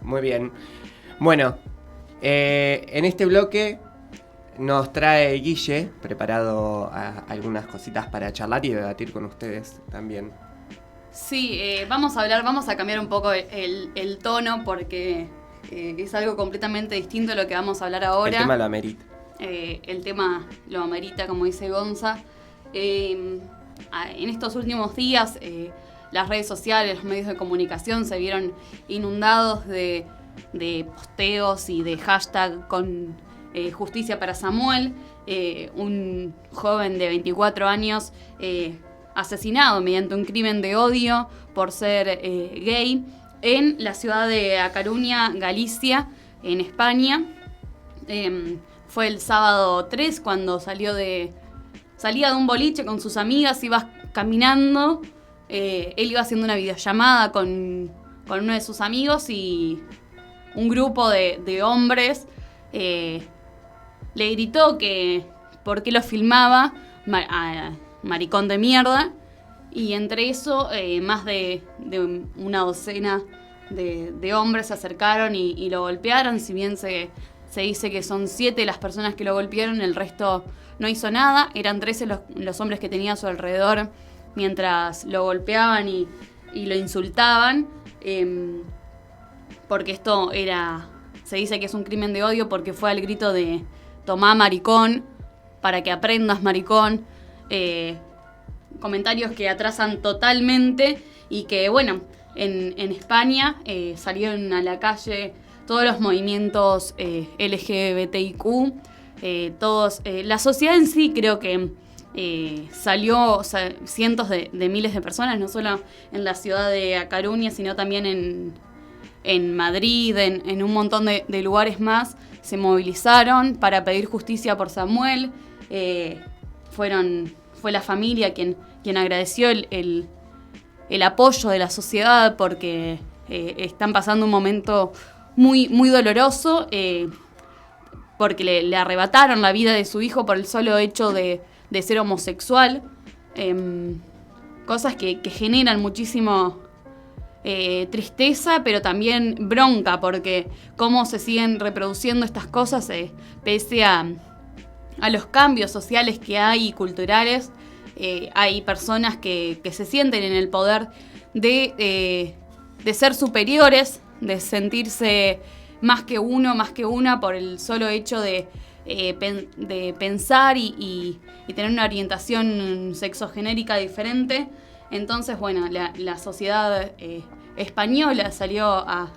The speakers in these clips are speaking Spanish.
Muy bien. Bueno, en este bloque nos trae Guille, preparado algunas cositas para charlar y debatir con ustedes también. Sí, vamos a cambiar un poco el tono porque es algo completamente distinto a lo que vamos a hablar ahora. El tema lo amerita. El tema lo amerita, como dice Gonza. En estos últimos días, las redes sociales, los medios de comunicación se vieron inundados de posteos y de hashtag con justicia para Samuel, un joven de 24 años asesinado mediante un crimen de odio por ser gay en la ciudad de A Coruña, Galicia, en España. Fue el sábado 3 cuando salía de un boliche con sus amigas, iba caminando, él iba haciendo una videollamada con uno de sus amigos y un grupo de hombres le gritó que por qué lo filmaba, maricón de mierda, y entre eso más de una docena de hombres se acercaron y lo golpearon. Si bien se dice que son 7 las personas que lo golpearon, el resto no hizo nada. Eran 13 los hombres que tenía a su alrededor mientras lo golpeaban y lo insultaban, porque esto se dice que es un crimen de odio porque fue al grito de tomá maricón, para que aprendas maricón. Comentarios que atrasan totalmente y que, bueno, en España salieron a la calle todos los movimientos LGBTIQ, la sociedad en sí. Creo que salió cientos de miles de personas, no solo en la ciudad de A Coruña, sino también en Madrid, en un montón de lugares más. Se movilizaron para pedir justicia por Samuel. Fue la familia quien agradeció el apoyo de la sociedad porque están pasando un momento muy, muy doloroso, porque le arrebataron la vida de su hijo por el solo hecho de ser homosexual. Cosas que generan muchísimo tristeza, pero también bronca, porque cómo se siguen reproduciendo estas cosas pese a los cambios sociales que hay y culturales. Hay personas que se sienten en el poder de ser superiores, de sentirse más que uno, más que una, por el solo hecho de pensar y tener una orientación sexogenérica diferente. Entonces, bueno, la sociedad española salió a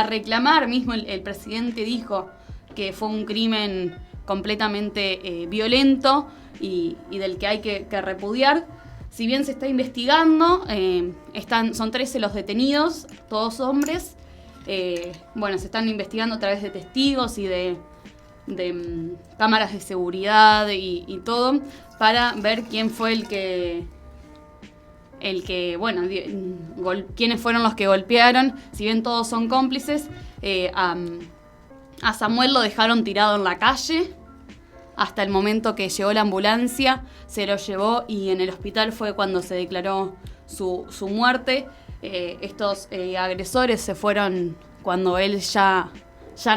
reclamar. Mismo el presidente dijo que fue un crimen completamente violento y del que hay que repudiar. Si bien se está investigando, son 13 los detenidos, todos hombres. Bueno, se están investigando a través de testigos y de cámaras de seguridad y todo, para ver quién fue quiénes fueron los que golpearon. Si bien todos son cómplices, a Samuel lo dejaron tirado en la calle hasta el momento que llegó la ambulancia, se lo llevó y en el hospital fue cuando se declaró su muerte. Estos agresores se fueron cuando él ya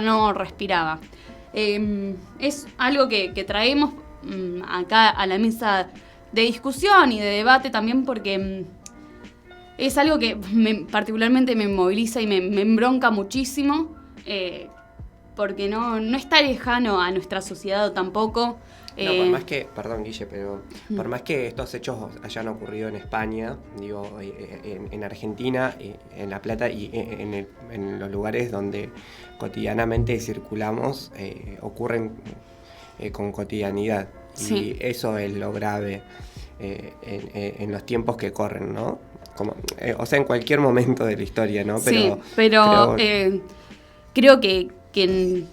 no respiraba. Es algo que traemos acá a la mesa de discusión y de debate también, porque es algo que particularmente me moviliza y me embronca muchísimo, porque no está lejano a nuestra sociedad tampoco. No, por más que, perdón Guille, pero por más que estos hechos hayan ocurrido en España, digo, en Argentina, en La Plata y en los lugares donde cotidianamente circulamos, ocurren con cotidianidad. Sí. Y eso es lo grave en los tiempos que corren, ¿no? O sea, en cualquier momento de la historia, ¿no? Sí, pero creo que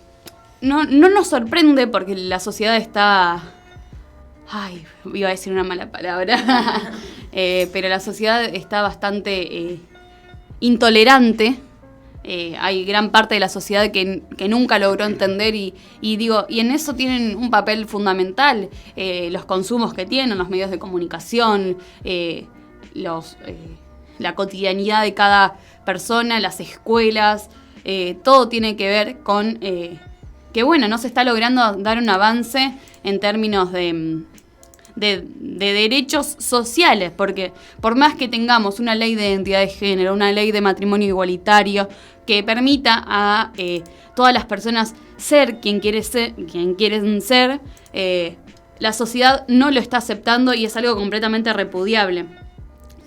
no nos sorprende porque la sociedad está... Ay, iba a decir una mala palabra. Pero la sociedad está bastante intolerante. Hay gran parte de la sociedad que nunca logró entender y en eso tienen un papel fundamental los consumos que tienen, los medios de comunicación, la cotidianidad de cada persona, las escuelas, todo tiene que ver con que, bueno, no se está logrando dar un avance en términos de derechos sociales, porque por más que tengamos una ley de identidad de género, una ley de matrimonio igualitario, que permita a todas las personas ser quien quieren ser, la sociedad no lo está aceptando y es algo completamente repudiable.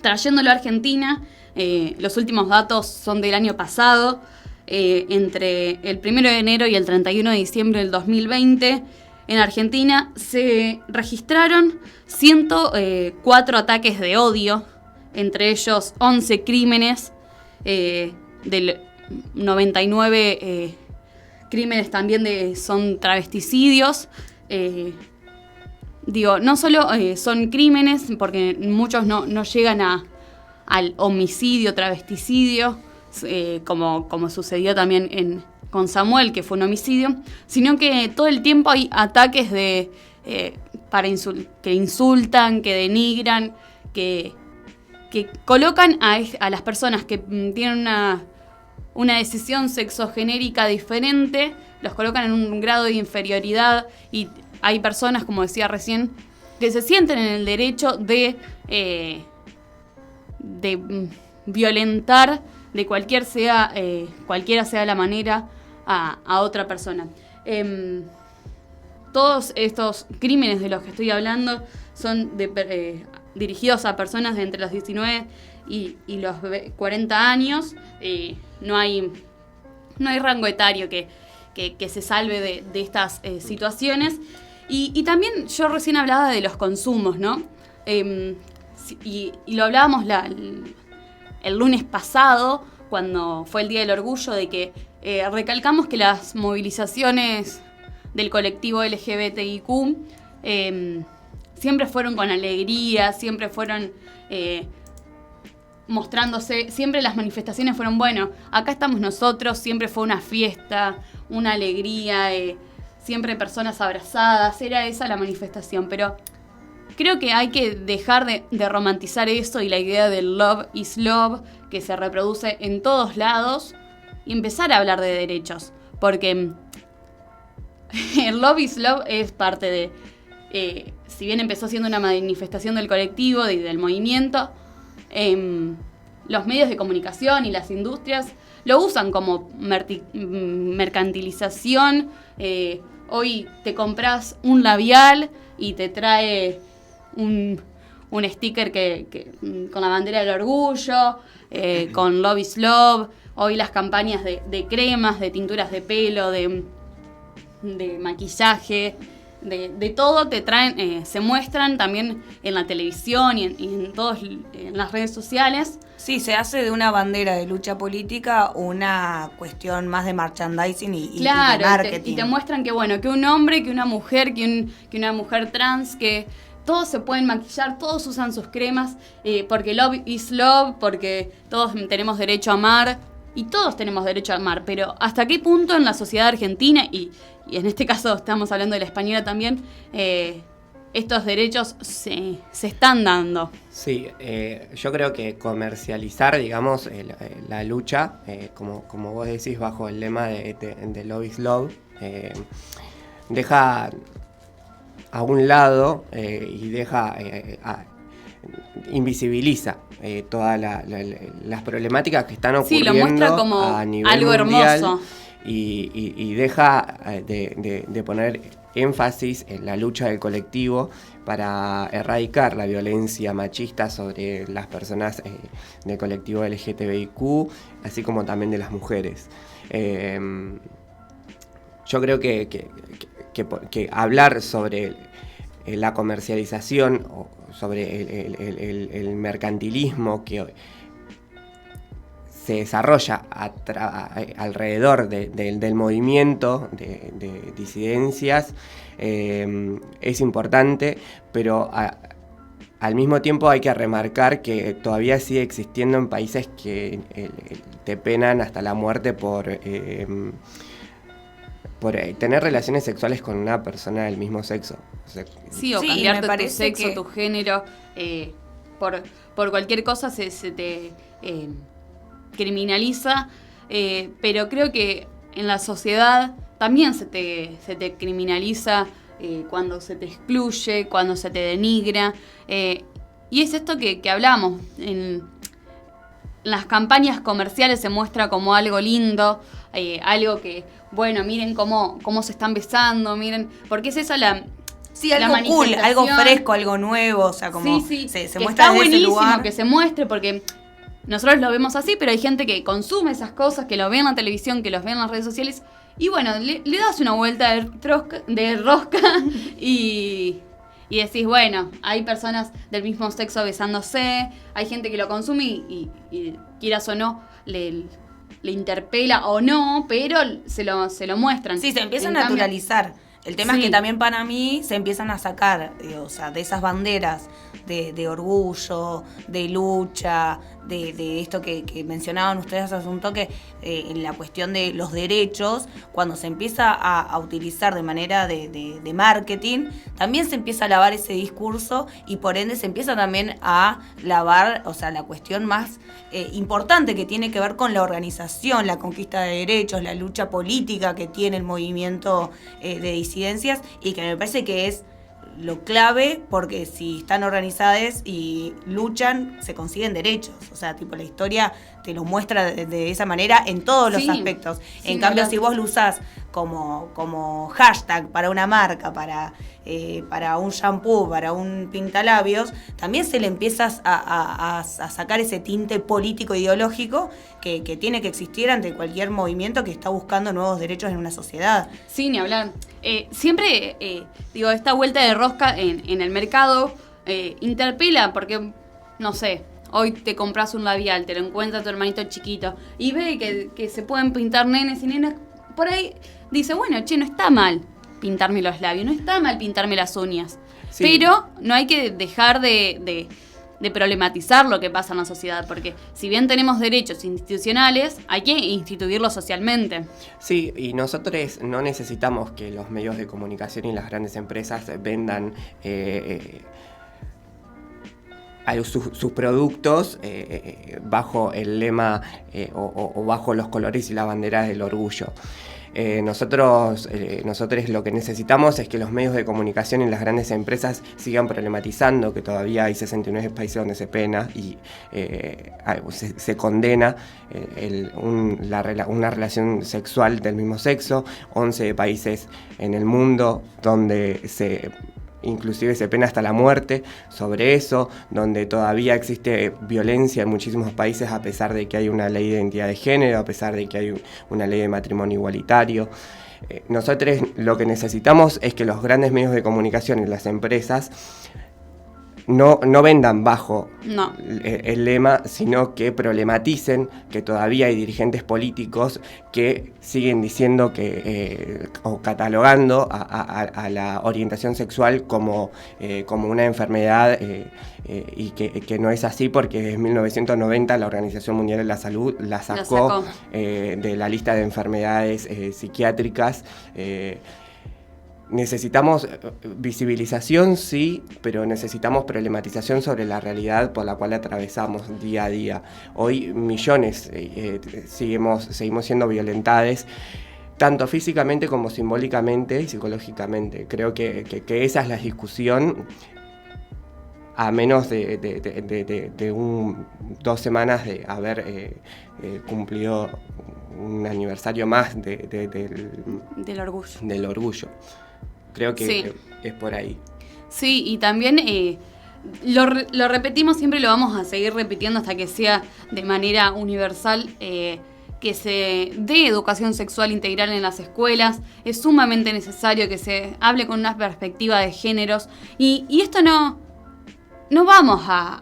Trayéndolo a Argentina, los últimos datos son del año pasado, entre el 1 de enero y el 31 de diciembre del 2020, en Argentina se registraron 104 ataques de odio, entre ellos 11 crímenes, del 99 crímenes también son travesticidios. No solo son crímenes, porque muchos no llegan al homicidio, travesticidio, como sucedió también con Samuel, que fue un homicidio, sino que todo el tiempo hay ataques que insultan, que denigran, que colocan a las personas que tienen una decisión sexogenérica diferente, los colocan en un grado de inferioridad, y hay personas, como decía recién, que se sienten en el derecho de violentar de cualquiera sea la manera a otra persona. Todos estos crímenes de los que estoy hablando son dirigidos a personas de entre los 19 y los 40 años. No hay rango etario que se salve de estas situaciones. Y también yo recién hablaba de los consumos, ¿no? Y lo hablábamos el lunes pasado, cuando fue el Día del Orgullo, de que recalcamos que las movilizaciones del colectivo LGBTIQ siempre fueron con alegría, siempre fueron mostrándose, siempre las manifestaciones fueron, bueno, acá estamos nosotros, siempre fue una fiesta, una alegría, siempre personas abrazadas, era esa la manifestación, pero creo que hay que dejar de romantizar eso y la idea del love is love, que se reproduce en todos lados, y empezar a hablar de derechos, porque el love is love es parte de, si bien empezó siendo una manifestación del colectivo y del movimiento, los medios de comunicación y las industrias lo usan como mercantilización. Hoy te compras un labial y te trae un sticker con la bandera del orgullo, con Love is Love. Hoy las campañas de cremas, de tinturas de pelo, de maquillaje, de todo te traen, se muestran también en la televisión y en las redes sociales. Sí, se hace de una bandera de lucha política una cuestión más de merchandising y de marketing. Y te muestran que, bueno, que un hombre, que una mujer, que una mujer trans, que todos se pueden maquillar, todos usan sus cremas, porque love is love, porque todos tenemos derecho a amar, y todos tenemos derecho a amar, pero ¿hasta qué punto en la sociedad argentina, y en este caso estamos hablando de la española también, estos derechos se están dando? Sí, yo creo que comercializar, digamos, la lucha, como vos decís, bajo el lema de Love is Love, deja a un lado y invisibiliza todas las problemáticas que están ocurriendo, sí, lo muestra como a nivel algo mundial, hermoso. Y deja de poner énfasis en la lucha del colectivo para erradicar la violencia machista sobre las personas del colectivo LGTBIQ, así como también de las mujeres. Yo creo que hablar sobre la comercialización o sobre el mercantilismo que se desarrolla alrededor del movimiento de disidencias es importante, pero al mismo tiempo hay que remarcar que todavía sigue existiendo en países que te penan hasta la muerte por tener relaciones sexuales con una persona del mismo sexo. O sea, sí, o cambiarte tu sexo, tu género, por cualquier cosa se te criminaliza, pero creo que en la sociedad también se te criminaliza cuando se te excluye, cuando se te denigra. Y es esto que hablamos. En las campañas comerciales se muestra como algo lindo, algo que, bueno, miren cómo se están besando, miren, porque es esa la... Sí, algo cool, algo fresco, algo nuevo, o sea, como sí. se que muestra está desde ese buenísimo lugar. que se muestre, porque nosotros lo vemos así, pero hay gente que consume esas cosas, que lo ve en la televisión, que los ve en las redes sociales, y bueno, le das una vuelta de rosca y decís, bueno, hay personas del mismo sexo besándose, hay gente que lo consume y quieras o no, le interpela o no, pero se lo muestran. Sí, se empieza a naturalizar. El tema es que también para mí se empiezan a sacar, o sea, de esas banderas de orgullo, de lucha, de esto que mencionaban ustedes hace un toque, en la cuestión de los derechos, cuando se empieza a utilizar de manera de marketing, también se empieza a lavar ese discurso y por ende se empieza también a lavar, o sea, la cuestión más importante que tiene que ver con la organización, la conquista de derechos, la lucha política que tiene el movimiento de disidencias, y que me parece que es lo clave, porque si están organizadas y luchan, se consiguen derechos. O sea, tipo, la historia te lo muestra de esa manera en todos los aspectos. Sí, en cambio, si vos lo usás como hashtag para una marca, para un shampoo, para un pintalabios, también se le empiezas a sacar ese tinte político ideológico que tiene que existir ante cualquier movimiento que está buscando nuevos derechos en una sociedad. Sí, ni hablar. Siempre, esta vuelta de rosca en el mercado interpela porque, no sé, hoy te compras un labial, te lo encuentra tu hermanito chiquito y ve que se pueden pintar nenes y nenas. Por ahí dice, bueno, no está mal pintarme los labios, no está mal pintarme las uñas. Sí. Pero no hay que dejar de problematizar lo que pasa en la sociedad, porque si bien tenemos derechos institucionales, hay que instituirlos socialmente. Sí, y nosotros no necesitamos que los medios de comunicación y las grandes empresas vendan sus productos bajo el lema o bajo los colores y la bandera del orgullo. Nosotros lo que necesitamos es que los medios de comunicación y las grandes empresas sigan problematizando que todavía hay 69 países donde se pena y se condena una relación sexual del mismo sexo, 11 países en el mundo donde inclusive se pena hasta la muerte sobre eso, donde todavía existe violencia en muchísimos países a pesar de que hay una ley de identidad de género, a pesar de que hay una ley de matrimonio igualitario. Nosotros lo que necesitamos es que los grandes medios de comunicación y las empresas no vendan bajo el lema, sino que problematicen que todavía hay dirigentes políticos que siguen diciendo o catalogando a la orientación sexual como una enfermedad y que no es así, porque desde 1990 la Organización Mundial de la Salud la sacó de la lista de enfermedades psiquiátricas. Necesitamos visibilización, sí, pero necesitamos problematización sobre la realidad por la cual atravesamos día a día. Hoy millones seguimos siendo violentados, tanto físicamente como simbólicamente y psicológicamente. Creo que esa es la discusión, a menos de 2 semanas de haber cumplido un aniversario más del orgullo. Creo que es por ahí. Sí, y también lo repetimos, siempre lo vamos a seguir repitiendo hasta que sea de manera universal, que se dé educación sexual integral en las escuelas. Es sumamente necesario que se hable con una perspectiva de géneros. Y esto no vamos a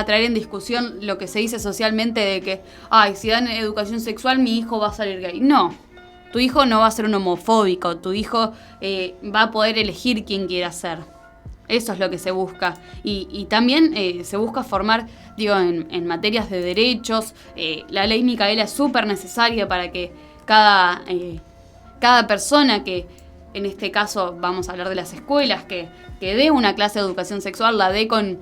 traer en discusión lo que se dice socialmente de que, si dan educación sexual mi hijo va a salir gay. No. Tu hijo no va a ser un homofóbico, tu hijo va a poder elegir quién quiera ser. Eso es lo que se busca. Y también se busca formar, en materias de derechos. La ley Micaela es súper necesaria para que cada persona que, en este caso vamos a hablar de las escuelas, que dé una clase de educación sexual, la dé con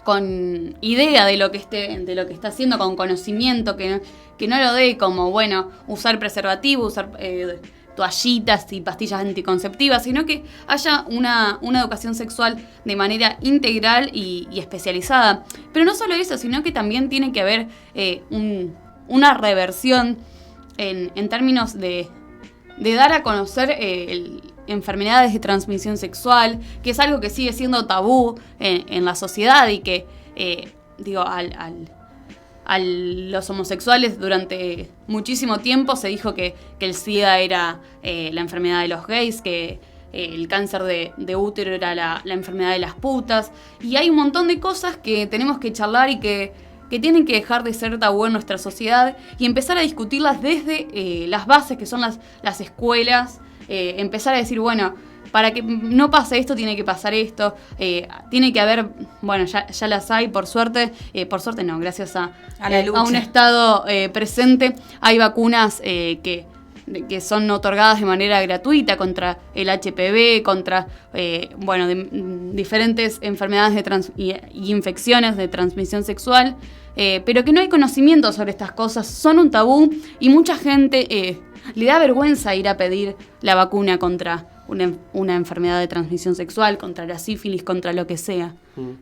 con idea de lo que está haciendo, con conocimiento, que no lo dé como, bueno, usar preservativo, usar toallitas y pastillas anticonceptivas, sino que haya una educación sexual de manera integral y especializada. Pero no solo eso, sino que también tiene que haber una reversión en términos de dar a conocer enfermedades de transmisión sexual, que es algo que sigue siendo tabú en la sociedad y que, a los homosexuales durante muchísimo tiempo se dijo que el SIDA era la enfermedad de los gays, que el cáncer de útero era la enfermedad de las putas, y hay un montón de cosas que tenemos que charlar y que tienen que dejar de ser tabú en nuestra sociedad y empezar a discutirlas desde las bases, que son las escuelas, empezar a decir, bueno, para que no pase esto, tiene que pasar esto. Tiene que haber, bueno, ya las hay, por suerte no, gracias a un Estado presente. Hay vacunas que son otorgadas de manera gratuita contra el HPV, contra diferentes enfermedades y infecciones de transmisión sexual, pero que no hay conocimiento sobre estas cosas, son un tabú y mucha gente le da vergüenza ir a pedir la vacuna contra una enfermedad de transmisión sexual, contra la sífilis, contra lo que sea.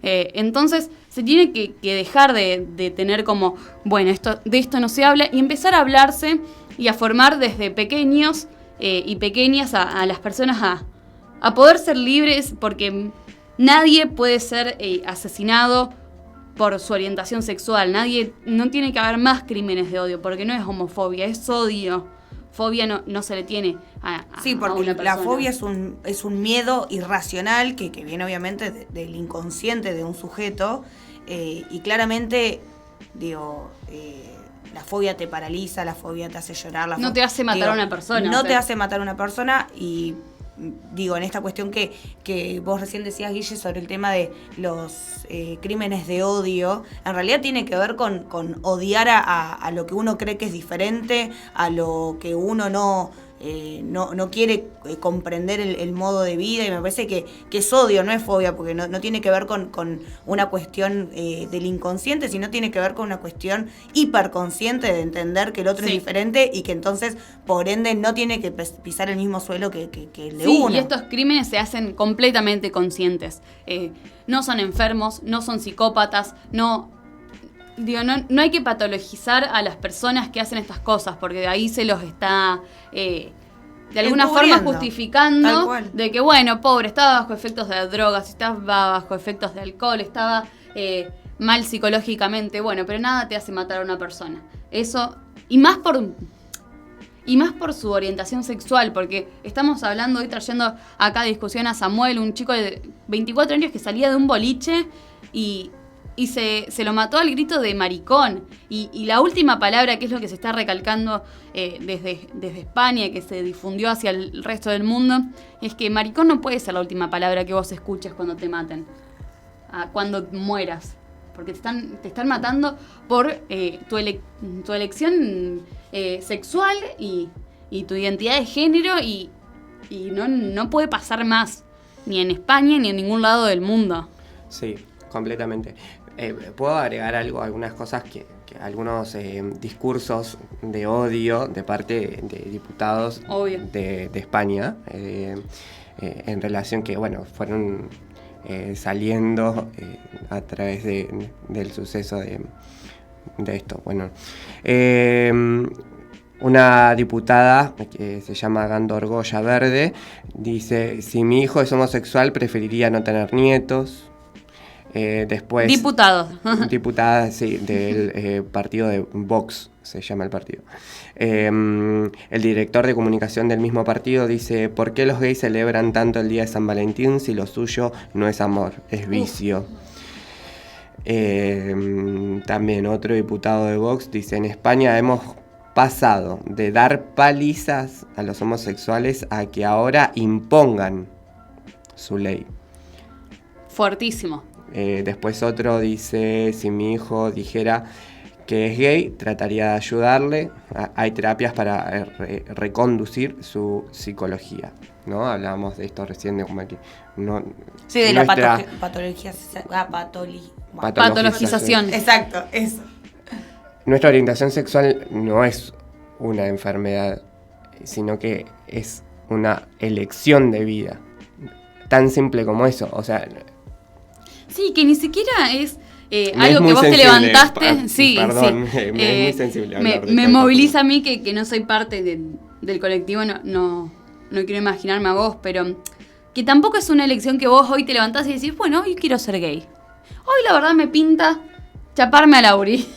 Entonces se tiene que dejar de tener como, bueno, de esto no se habla, y empezar a hablarse y a formar desde pequeños y pequeñas a las personas a poder ser libres, porque nadie puede ser asesinado por su orientación sexual. No tiene que haber más crímenes de odio, porque no es homofobia, es odio. Fobia no se le tiene a sí, porque una persona. La fobia es un miedo irracional que viene obviamente del inconsciente de un sujeto, y claramente, la fobia te paraliza, la fobia te hace llorar. No te hace matar a una persona. No te hace matar a una persona, y en esta cuestión que vos recién decías, Guille, sobre el tema de los crímenes de odio, en realidad tiene que ver con odiar a lo que uno cree que es diferente, a lo que uno no quiere comprender el modo de vida, y me parece que es odio, no es fobia, porque no tiene que ver con una cuestión del inconsciente, sino tiene que ver con una cuestión hiperconsciente de entender que el otro es diferente y que entonces, por ende, no tiene que pisar el mismo suelo que el de uno. Y estos crímenes se hacen completamente conscientes. No son enfermos, no son psicópatas, no hay que patologizar a las personas que hacen estas cosas, porque de ahí se los está de alguna forma justificando de que, bueno, pobre, estaba bajo efectos de drogas, estaba bajo efectos de alcohol, estaba mal psicológicamente, bueno, pero nada te hace matar a una persona. Eso, y más por su orientación sexual, porque estamos hablando hoy, trayendo acá a discusión a Samuel, un chico de 24 años que salía de un boliche y se lo mató al grito de maricón. Y la última palabra, que es lo que se está recalcando desde España, que se difundió hacia el resto del mundo, es que maricón no puede ser la última palabra que vos escuches cuando te maten, cuando mueras. Porque te están matando por tu elección sexual y tu identidad de género, y no puede pasar más, ni en España ni en ningún lado del mundo. Sí, completamente. Puedo agregar algunas cosas que algunos discursos de odio de parte de diputados de España, en relación que, bueno, fueron saliendo a través del suceso de esto. Bueno, una diputada que se llama Gándor Goya Verde dice: si mi hijo es homosexual, preferiría no tener nietos. Después, diputada, sí, del partido de Vox, se llama el partido. El director de comunicación del mismo partido dice: ¿por qué los gays celebran tanto el día de San Valentín si lo suyo no es amor, es vicio? También otro diputado de Vox dice: en España hemos pasado de dar palizas a los homosexuales a que ahora impongan su ley. Fuertísimo. Después otro dice: si mi hijo dijera que es gay, trataría de ayudarle. Hay terapias para reconducir su psicología, ¿no? Hablábamos de esto recién, de como que no... Sí, de la patología... Patologización. Exacto, eso. Nuestra orientación sexual no es una enfermedad, sino que es una elección de vida. Tan simple como eso, o sea... Sí, que ni siquiera es Me algo es que vos te sensible, levantaste. Sí, perdón, sí. me es muy sensible hablar de me tal moviliza cosa. a mí que no soy parte del colectivo, no quiero imaginarme a vos, pero que tampoco es una elección que vos hoy te levantás y decís, bueno, hoy quiero ser gay. Hoy la verdad me pinta chaparme a Lauri.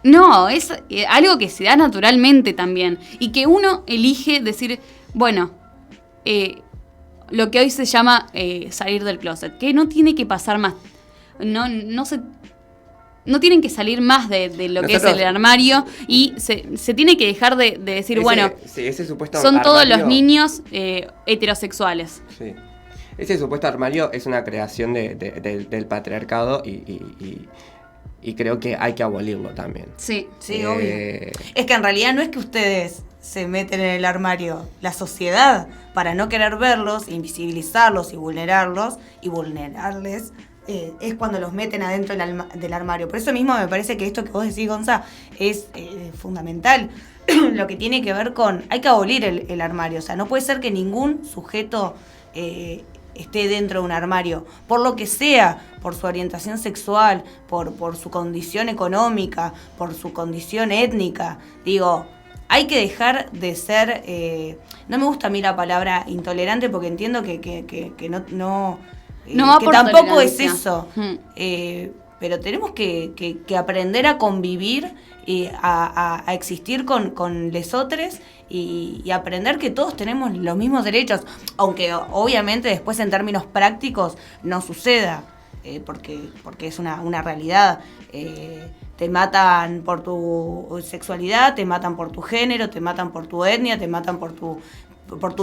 No, es algo que se da naturalmente también. Y que uno elige decir, bueno, lo que hoy se llama salir del closet. Que no tiene que pasar más. No tienen que salir más de lo que es el armario. Y se tiene que dejar de decir, ese supuesto son armario, todos los niños heterosexuales. Sí. Ese supuesto armario es una creación del patriarcado y creo que hay que abolirlo también. Sí, obvio. Es que en realidad no es que ustedes se meten en el armario, la sociedad, para no querer verlos, invisibilizarlos y vulnerarles, es cuando los meten adentro del armario. Por eso mismo me parece que esto que vos decís, Gonza, es fundamental. Lo que tiene que ver con... Hay que abolir el armario. O sea, no puede ser que ningún sujeto esté dentro de un armario. Por lo que sea, por su orientación sexual, por su condición económica, por su condición étnica. Digo, hay que dejar de ser... no me gusta a mí la palabra intolerante porque entiendo que no que tampoco es eso. Pero tenemos que aprender a convivir y a existir con lesotres y aprender que todos tenemos los mismos derechos, aunque obviamente después en términos prácticos no suceda, porque es una realidad. Te matan por tu sexualidad, te matan por tu género, te matan por tu etnia, te matan por tu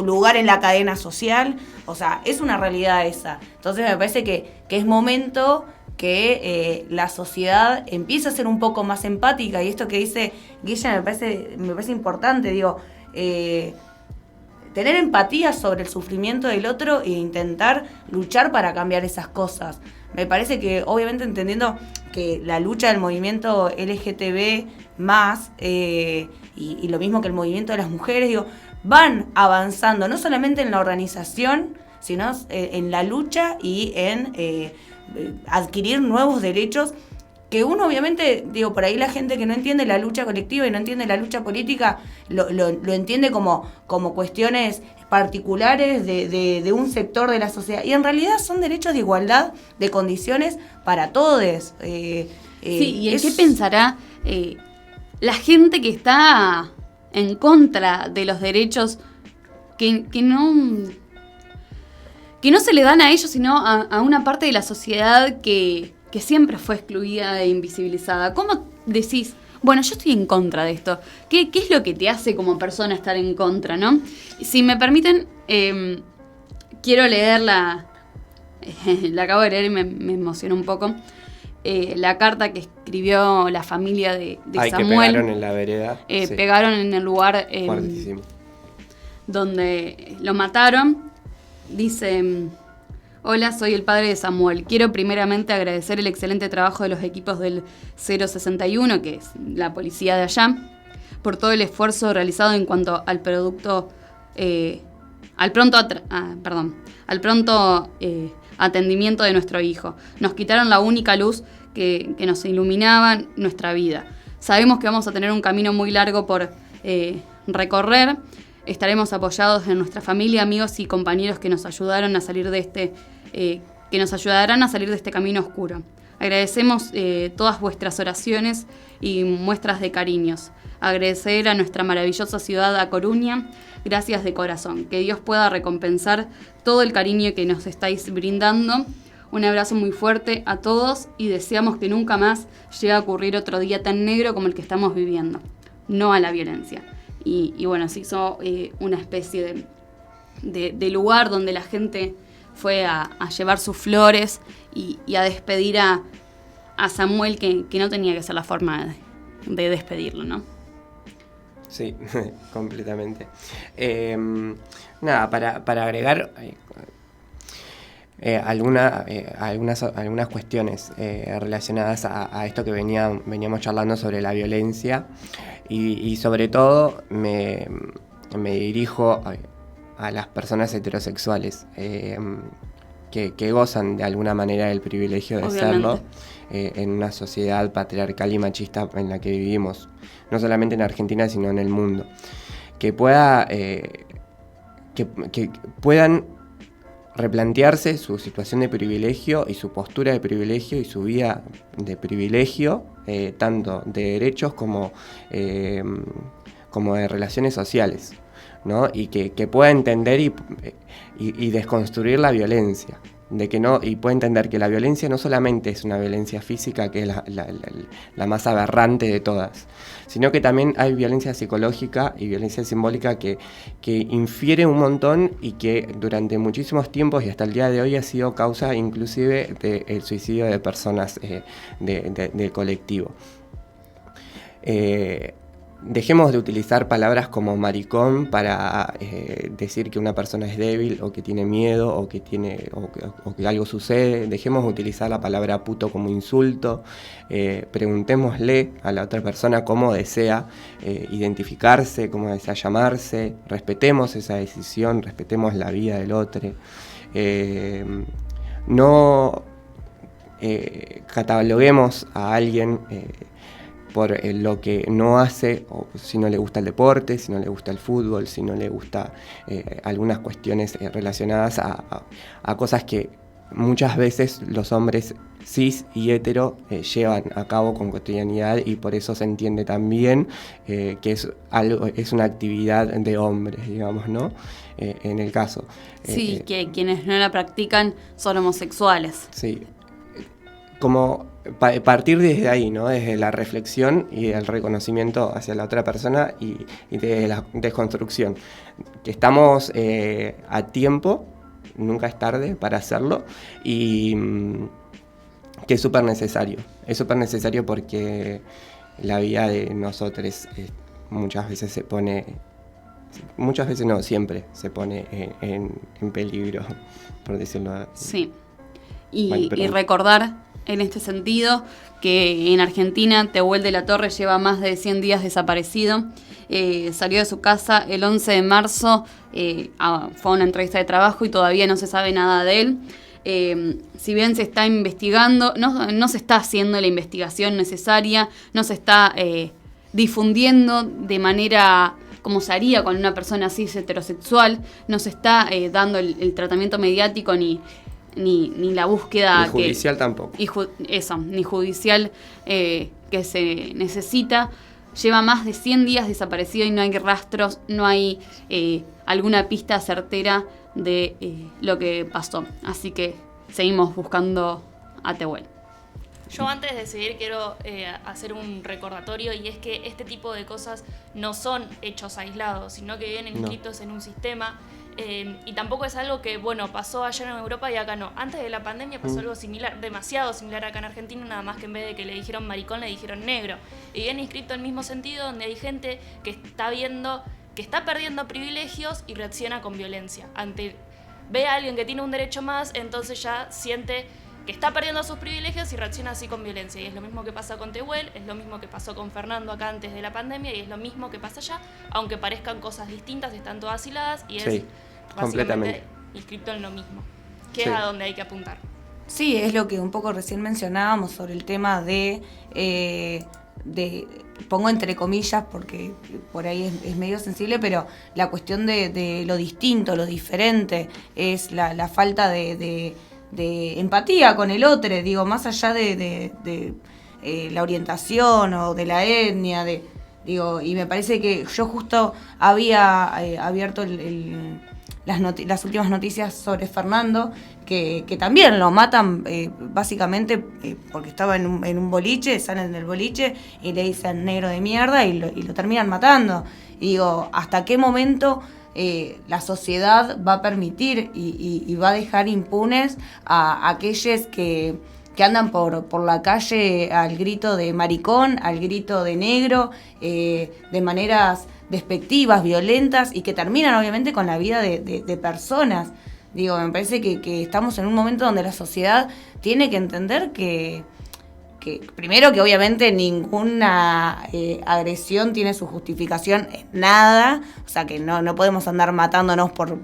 lugar en la cadena social. O sea, es una realidad esa. Entonces me parece que es momento que la sociedad empiece a ser un poco más empática. Y esto que dice Guilla me parece importante. Digo, tener empatía sobre el sufrimiento del otro e intentar luchar para cambiar esas cosas. Me parece que, obviamente, entendiendo que la lucha del movimiento LGTB+, y lo mismo que el movimiento de las mujeres, digo, van avanzando no solamente en la organización, sino en la lucha y en adquirir nuevos derechos que uno obviamente, digo, por ahí la gente que no entiende la lucha colectiva y no entiende la lucha política lo entiende como cuestiones particulares de un sector de la sociedad. Y en realidad son derechos de igualdad de condiciones para todos. Sí, ¿y en qué pensará la gente que está en contra de los derechos que no se le dan a ellos, sino a una parte de la sociedad que siempre fue excluida e invisibilizada? ¿Cómo decís, bueno, yo estoy en contra de esto? ¿Qué es lo que te hace como persona estar en contra, no? Si me permiten, quiero leer la acabo de leer y me emocionó un poco, la carta que escribió la familia de Samuel. Que pegaron en la vereda. Sí. Pegaron en el lugar donde lo mataron. Dice: hola, soy el padre de Samuel. Quiero primeramente agradecer el excelente trabajo de los equipos del 061, que es la policía de allá, por todo el esfuerzo realizado en cuanto al al pronto atendimiento de nuestro hijo. Nos quitaron la única luz que nos iluminaba nuestra vida. Sabemos que vamos a tener un camino muy largo por recorrer. Estaremos apoyados en nuestra familia, amigos y compañeros que nos ayudaron a salir de que nos ayudarán a salir de este camino oscuro. Agradecemos todas vuestras oraciones y muestras de cariños. Agradecer a nuestra maravillosa ciudad, a Coruña, gracias de corazón. Que Dios pueda recompensar todo el cariño que nos estáis brindando. Un abrazo muy fuerte a todos y deseamos que nunca más llegue a ocurrir otro día tan negro como el que estamos viviendo. No a la violencia. Y bueno, se hizo una especie de lugar donde la gente fue a llevar sus flores y a despedir a Samuel, que no tenía que ser la forma de despedirlo, ¿no? Sí, completamente. Nada, para agregar, algunas cuestiones relacionadas a esto que veníamos charlando sobre la violencia y sobre todo me dirijo a las personas heterosexuales que gozan de alguna manera del privilegio de serlo en una sociedad patriarcal y machista en la que vivimos, no solamente en Argentina sino en el mundo, que puedan replantearse su situación de privilegio y su postura de privilegio y su vida de privilegio, tanto de derechos como de relaciones sociales, ¿no? Y que pueda entender y desconstruir la violencia, y pueda entender que la violencia no solamente es una violencia física, que es la más aberrante de todas, sino que también hay violencia psicológica y violencia simbólica que infiere un montón y que durante muchísimos tiempos y hasta el día de hoy ha sido causa inclusive del suicidio de personas del colectivo. Dejemos de utilizar palabras como maricón para decir que una persona es débil o que tiene miedo o que algo sucede. Dejemos de utilizar la palabra puto como insulto. Preguntémosle a la otra persona cómo desea identificarse, cómo desea llamarse. Respetemos esa decisión, respetemos la vida del otro. No cataloguemos a alguien por lo que no hace, o si no le gusta el deporte, si no le gusta el fútbol, si no le gusta algunas cuestiones relacionadas a cosas que muchas veces los hombres cis y hetero llevan a cabo con cotidianidad, y por eso se entiende también que es una actividad de hombres, digamos, ¿no? En el caso. Sí, que quienes no la practican son homosexuales. Sí. Como partir desde ahí, ¿no? Desde la reflexión y el reconocimiento hacia la otra persona y de la desconstrucción. Que estamos a tiempo, nunca es tarde para hacerlo, y que es súper necesario. Es súper necesario porque la vida de nosotros muchas veces se pone, muchas veces no, siempre se pone en peligro, por decirlo así. Sí, y recordar en este sentido que en Argentina Tehuel de la Torre lleva más de 100 días desaparecido. Salió de su casa el 11 de marzo, fue a una entrevista de trabajo y todavía no se sabe nada de él. Si bien se está investigando, no se está haciendo la investigación necesaria, no se está difundiendo de manera como se haría con una persona cis heterosexual, no se está dando el tratamiento mediático ni la búsqueda... Ni judicial tampoco. Ni judicial que se necesita. Lleva más de 100 días desaparecido y no hay rastros, no hay alguna pista certera de lo que pasó. Así que seguimos buscando a Tehuel. Yo antes de seguir quiero hacer un recordatorio, y es que este tipo de cosas no son hechos aislados, sino que vienen inscritos en un sistema. Y tampoco es algo que, pasó allá en Europa y acá no. Antes de la pandemia pasó algo similar, demasiado similar acá en Argentina, nada más que en vez de que le dijeron maricón, le dijeron negro. Y viene inscrito en el mismo sentido, donde hay gente que está viendo, que está perdiendo privilegios y reacciona con violencia. Ve a alguien que tiene un derecho más, entonces ya siente que está perdiendo sus privilegios y reacciona así con violencia. Y es lo mismo que pasa con Tehuel, es lo mismo que pasó con Fernando acá antes de la pandemia, y es lo mismo que pasa allá, aunque parezcan cosas distintas, están todas hiladas y es básicamente inscrito en lo mismo, que es a donde hay que apuntar. Sí, es lo que un poco recién mencionábamos sobre el tema de pongo entre comillas porque por ahí es medio sensible, pero la cuestión de lo distinto, lo diferente, es la falta de empatía con el otro, digo, más allá de la orientación o de la etnia, y me parece que yo justo había abierto las últimas noticias sobre Fernando, que también lo matan básicamente porque estaba en un boliche, salen del boliche y le dicen negro de mierda y lo terminan matando. Y digo, ¿hasta qué momento la sociedad va a permitir y va a dejar impunes a aquellos que andan por la calle al grito de maricón, al grito de negro, de maneras despectivas, violentas, y que terminan obviamente con la vida de personas? Digo, me parece que estamos en un momento donde la sociedad tiene que entender que primero que obviamente ninguna agresión tiene su justificación en nada, o sea que no podemos andar matándonos por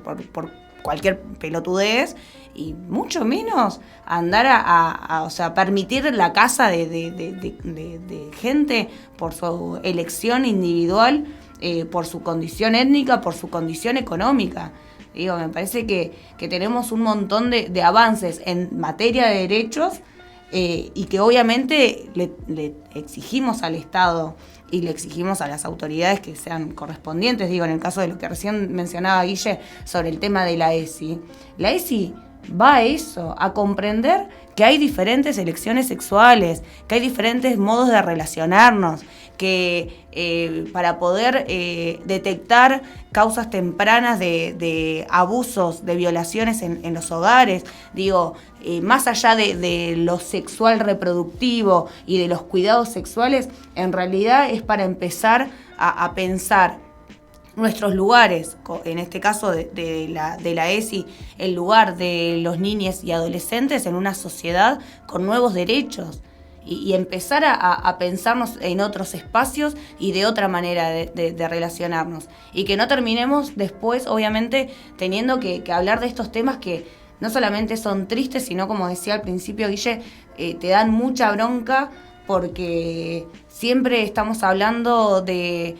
cualquier pelotudez, y mucho menos andar o sea, permitir la casa de gente por su elección individual, por su condición étnica, por su condición económica. Digo, me parece que tenemos un montón de avances en materia de derechos, y que obviamente le exigimos al Estado y le exigimos a las autoridades que sean correspondientes. Digo, en el caso de lo que recién mencionaba Guille sobre el tema de la ESI. La ESI va a eso, a comprender que hay diferentes elecciones sexuales, que hay diferentes modos de relacionarnos, que para poder detectar causas tempranas de abusos, de violaciones en los hogares, digo, más allá de lo sexual reproductivo y de los cuidados sexuales, en realidad es para empezar a pensar nuestros lugares, en este caso de la ESI, el lugar de los niños y adolescentes en una sociedad con nuevos derechos, y empezar a pensarnos en otros espacios y de otra manera de relacionarnos, y que no terminemos después, obviamente, teniendo que hablar de estos temas que no solamente son tristes, sino, como decía al principio Guille, te dan mucha bronca, porque siempre estamos hablando de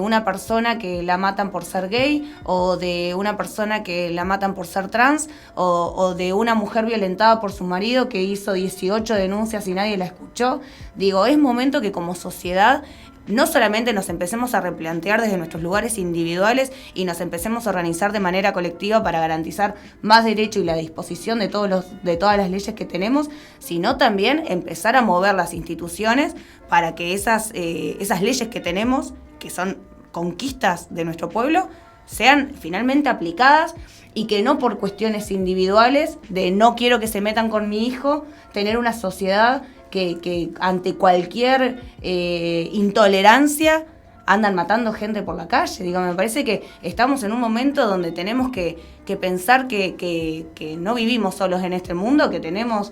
una persona que la matan por ser gay, o de una persona que la matan por ser trans, o de una mujer violentada por su marido que hizo 18 denuncias y nadie la escuchó. Digo, es momento que como sociedad no solamente nos empecemos a replantear desde nuestros lugares individuales y nos empecemos a organizar de manera colectiva para garantizar más derecho y la disposición de todas las leyes que tenemos, sino también empezar a mover las instituciones para que esas leyes que tenemos, que son conquistas de nuestro pueblo, sean finalmente aplicadas, y que no por cuestiones individuales de no quiero que se metan con mi hijo, tener una sociedad que ante cualquier intolerancia andan matando gente por la calle. Digo, me parece que estamos en un momento donde tenemos que pensar que no vivimos solos en este mundo, que tenemos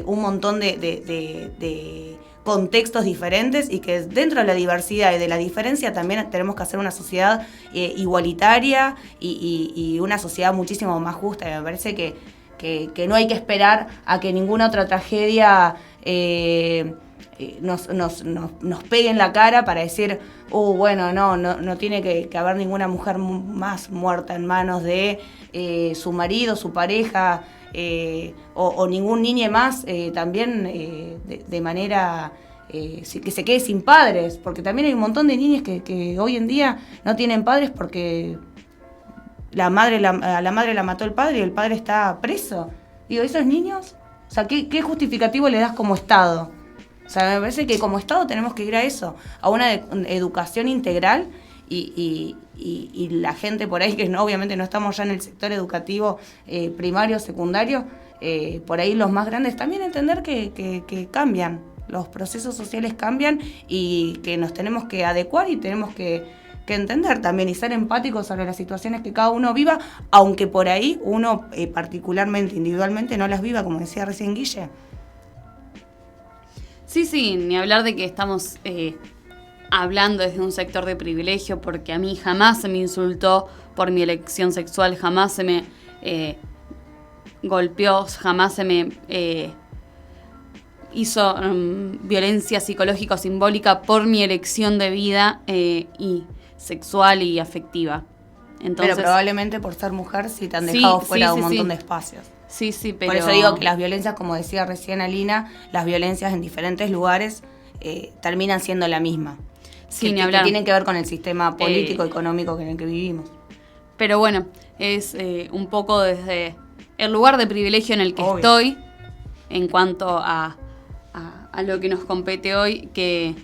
un montón de contextos diferentes, y que dentro de la diversidad y de la diferencia también tenemos que hacer una sociedad igualitaria y una sociedad muchísimo más justa. Y me parece que no hay que esperar a que ninguna otra tragedia nos pegue en la cara para decir, bueno, no tiene que haber ninguna mujer más muerta en manos de su marido, su pareja, o ningún niño más también de manera que se quede sin padres, porque también hay un montón de niñas que hoy en día no tienen padres porque a la madre la mató el padre y el padre está preso. Digo, esos niños, o sea, ¿qué justificativo le das como Estado? O sea, me parece que como Estado tenemos que ir a eso, a una educación integral, y la gente por ahí, que obviamente no estamos ya en el sector educativo primario, secundario, por ahí los más grandes también entender que cambian, los procesos sociales cambian, y que nos tenemos que adecuar y tenemos que entender también y ser empáticos sobre las situaciones que cada uno viva, aunque por ahí uno particularmente, individualmente, no las viva, como decía recién Guille. Sí, ni hablar de que estamos hablando desde un sector de privilegio, porque a mí jamás se me insultó por mi elección sexual, jamás se me golpeó, jamás se me hizo violencia psicológica o simbólica por mi elección de vida y sexual y afectiva. Entonces, pero probablemente por ser mujer sí te han dejado fuera de un montón de espacios. Sí, pero... Por eso digo que las violencias, como decía recién Alina, las violencias en diferentes lugares terminan siendo la misma. Sí, ni hablar. Que tienen que ver con el sistema político, económico en el que vivimos. Pero bueno, es un poco desde el lugar de privilegio en el que estoy, en cuanto a lo que nos compete hoy, que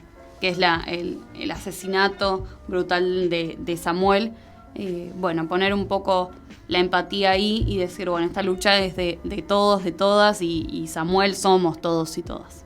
es el asesinato brutal de Samuel. Bueno, poner un poco la empatía ahí y decir, bueno, esta lucha es de todos, de todas, y Samuel somos todos y todas.